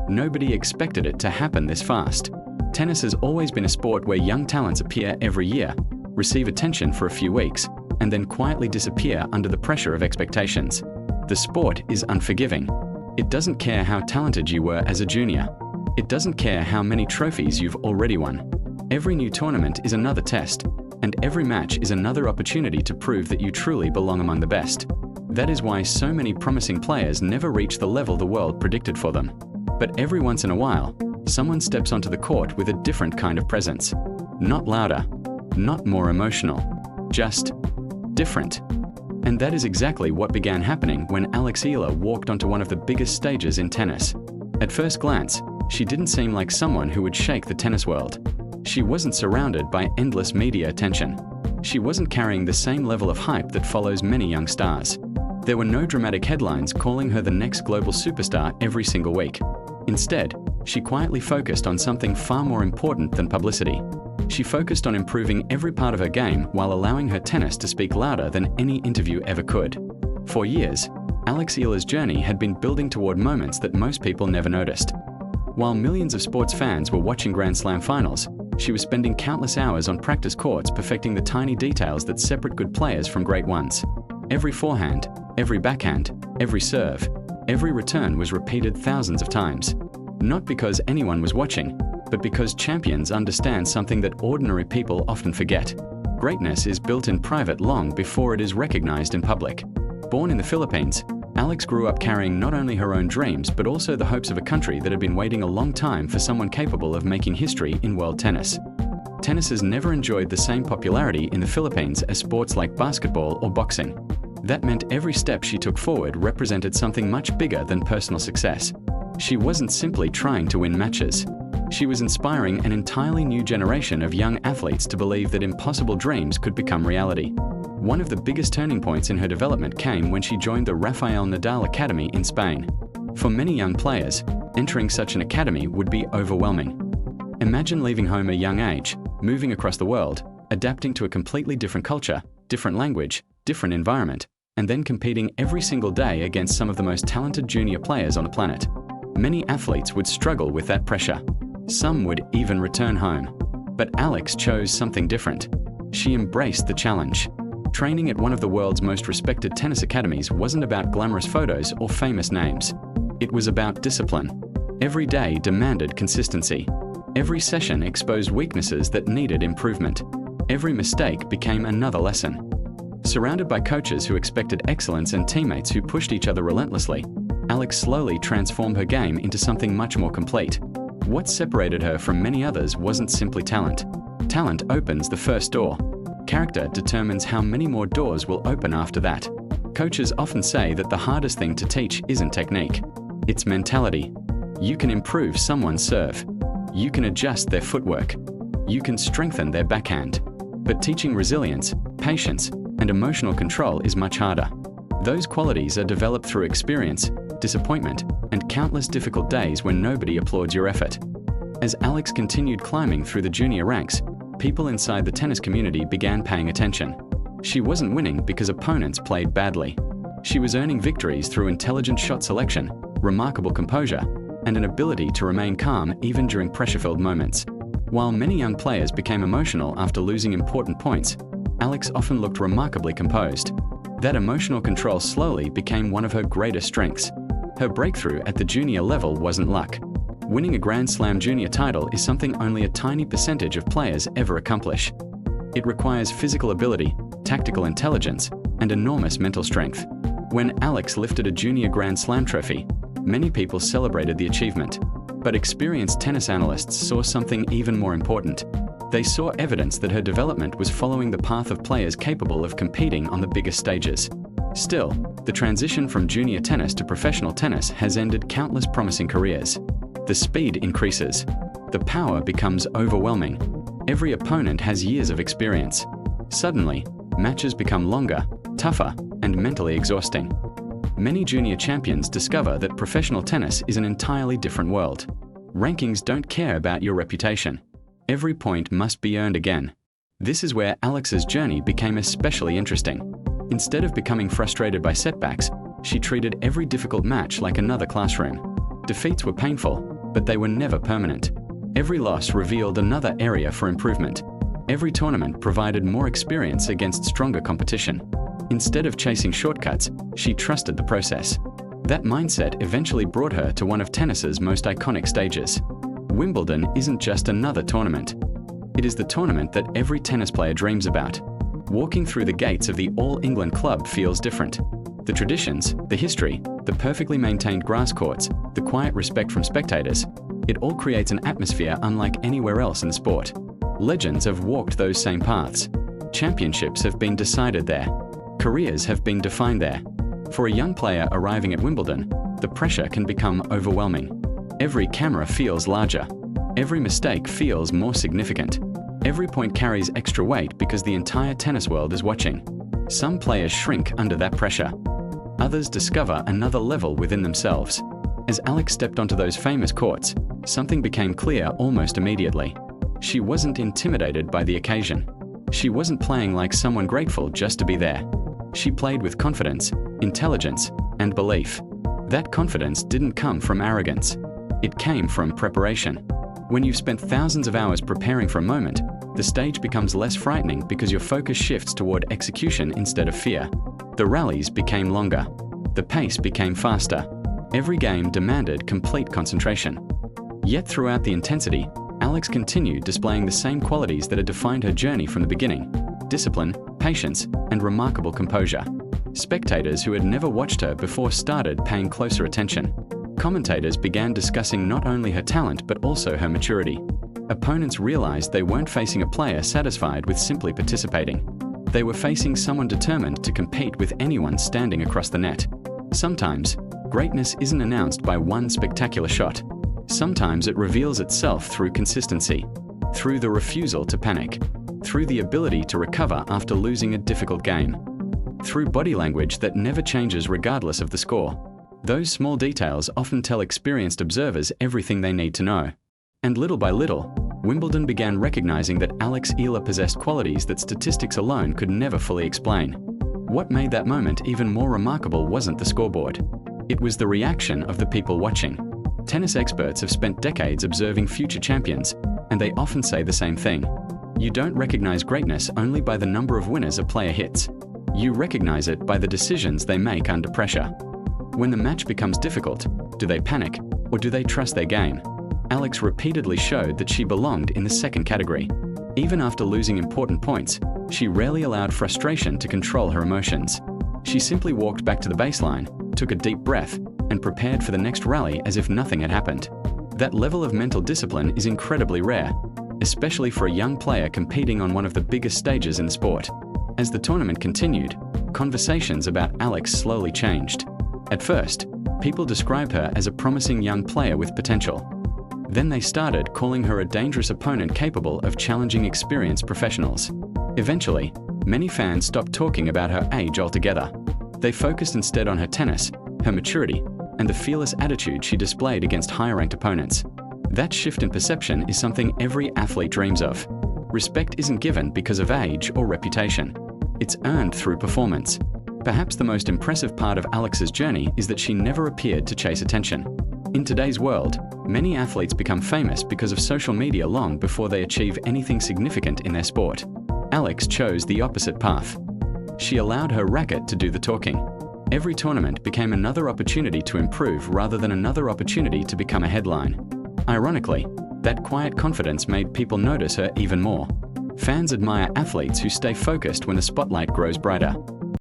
Nobody expected it to happen this fast. Tennis has always been a sport where young talents appear every year, receive attention for a few weeks, and then quietly disappear under the pressure of expectations. The sport is unforgiving. It doesn't care how talented you were as a junior. It doesn't care how many trophies you've already won. Every new tournament is another test, and every match is another opportunity to prove that you truly belong among the best. That is why so many promising players never reach the level the world predicted for them. But every once in a while, someone steps onto the court with a different kind of presence. Not louder, not more emotional, just different. And that is exactly what began happening when Alex Eala walked onto one of the biggest stages in tennis. At first glance, she didn't seem like someone who would shake the tennis world. She wasn't surrounded by endless media attention. She wasn't carrying the same level of hype that follows many young stars. There were no dramatic headlines calling her the next global superstar every single week. Instead, she quietly focused on something far more important than publicity. She focused on improving every part of her game while allowing her tennis to speak louder than any interview ever could. For years, Alex Eala's journey had been building toward moments that most people never noticed. While millions of sports fans were watching Grand Slam finals, she was spending countless hours on practice courts perfecting the tiny details that separate good players from great ones. Every forehand, every backhand, every serve, every return was repeated thousands of times. Not because anyone was watching, but because champions understand something that ordinary people often forget. Greatness is built in private long before it is recognized in public. Born in the Philippines, Alex grew up carrying not only her own dreams but also the hopes of a country that had been waiting a long time for someone capable of making history in world tennis. Tennis has never enjoyed the same popularity in the Philippines as sports like basketball or boxing. That meant every step she took forward represented something much bigger than personal success. She wasn't simply trying to win matches. She was inspiring an entirely new generation of young athletes to believe that impossible dreams could become reality. One of the biggest turning points in her development came when she joined the Rafa Nadal Academy in Spain. For many young players, entering such an academy would be overwhelming. Imagine leaving home at a young age, moving across the world, adapting to a completely different culture, different language, different environment, and then competing every single day against some of the most talented junior players on the planet. Many athletes would struggle with that pressure. Some would even return home. But Alex chose something different. She embraced the challenge. Training at one of the world's most respected tennis academies wasn't about glamorous photos or famous names. It was about discipline. Every day demanded consistency. Every session exposed weaknesses that needed improvement. Every mistake became another lesson. Surrounded by coaches who expected excellence and teammates who pushed each other relentlessly, Alex slowly transformed her game into something much more complete. What separated her from many others wasn't simply talent. Talent opens the first door. Character determines how many more doors will open after that. Coaches often say that the hardest thing to teach isn't technique. It's mentality. You can improve someone's serve. You can adjust their footwork. You can strengthen their backhand. But teaching resilience, patience, and emotional control is much harder. Those qualities are developed through experience, disappointment, and countless difficult days when nobody applauds your effort. As Alex continued climbing through the junior ranks, people inside the tennis community began paying attention. She wasn't winning because opponents played badly. She was earning victories through intelligent shot selection, remarkable composure, and an ability to remain calm even during pressure-filled moments. While many young players became emotional after losing important points, Alex often looked remarkably composed. That emotional control slowly became one of her greatest strengths. Her breakthrough at the junior level wasn't luck. Winning a Grand Slam junior title is something only a tiny percentage of players ever accomplish. It requires physical ability, tactical intelligence, and enormous mental strength. When Alex lifted a junior Grand Slam trophy, many people celebrated the achievement. But experienced tennis analysts saw something even more important. They saw evidence that her development was following the path of players capable of competing on the biggest stages. Still, the transition from junior tennis to professional tennis has ended countless promising careers. The speed increases. The power becomes overwhelming. Every opponent has years of experience. Suddenly, matches become longer, tougher, and mentally exhausting. Many junior champions discover that professional tennis is an entirely different world. Rankings don't care about your reputation. Every point must be earned again. This is where Alex's journey became especially interesting. Instead of becoming frustrated by setbacks, she treated every difficult match like another classroom. Defeats were painful, but they were never permanent. Every loss revealed another area for improvement. Every tournament provided more experience against stronger competition. Instead of chasing shortcuts, she trusted the process. That mindset eventually brought her to one of tennis's most iconic stages. Wimbledon isn't just another tournament. It is the tournament that every tennis player dreams about. Walking through the gates of the All England club feels different. The traditions, the history, the perfectly maintained grass courts, the quiet respect from spectators, it all creates an atmosphere unlike anywhere else in the sport. Legends have walked those same paths. Championships have been decided there. Careers have been defined there. For a young player arriving at Wimbledon, the pressure can become overwhelming. Every camera feels larger. Every mistake feels more significant. Every point carries extra weight because the entire tennis world is watching. Some players shrink under that pressure. Others discover another level within themselves. As Alex stepped onto those famous courts, something became clear almost immediately. She wasn't intimidated by the occasion. She wasn't playing like someone grateful just to be there. She played with confidence, intelligence, and belief. That confidence didn't come from arrogance. It came from preparation. When you've spent thousands of hours preparing for a moment, the stage becomes less frightening because your focus shifts toward execution instead of fear. The rallies became longer. The pace became faster. Every game demanded complete concentration. Yet throughout the intensity, Alex continued displaying the same qualities that had defined her journey from the beginning: discipline, patience, and remarkable composure. Spectators who had never watched her before started paying closer attention. Commentators began discussing not only her talent but also her maturity. Opponents realized they weren't facing a player satisfied with simply participating. They were facing someone determined to compete with anyone standing across the net. Sometimes, greatness isn't announced by one spectacular shot. Sometimes it reveals itself through consistency, through the refusal to panic, through the ability to recover after losing a difficult game, through body language that never changes regardless of the score. Those small details often tell experienced observers everything they need to know. And little by little, Wimbledon began recognizing that Alex Eala possessed qualities that statistics alone could never fully explain. What made that moment even more remarkable wasn't the scoreboard. It was the reaction of the people watching. Tennis experts have spent decades observing future champions, and they often say the same thing. You don't recognize greatness only by the number of winners a player hits. You recognize it by the decisions they make under pressure. When the match becomes difficult, do they panic or do they trust their game? Alex repeatedly showed that she belonged in the second category. Even after losing important points, she rarely allowed frustration to control her emotions. She simply walked back to the baseline, took a deep breath, and prepared for the next rally as if nothing had happened. That level of mental discipline is incredibly rare, especially for a young player competing on one of the biggest stages in the sport. As the tournament continued, conversations about Alex slowly changed. At first, people described her as a promising young player with potential. Then they started calling her a dangerous opponent capable of challenging experienced professionals. Eventually, many fans stopped talking about her age altogether. They focused instead on her tennis, her maturity, and the fearless attitude she displayed against higher-ranked opponents. That shift in perception is something every athlete dreams of. Respect isn't given because of age or reputation. It's earned through performance. Perhaps the most impressive part of Alex's journey is that she never appeared to chase attention. In today's world, many athletes become famous because of social media long before they achieve anything significant in their sport. Alex chose the opposite path. She allowed her racket to do the talking. Every tournament became another opportunity to improve rather than another opportunity to become a headline. Ironically, that quiet confidence made people notice her even more. Fans admire athletes who stay focused when the spotlight grows brighter.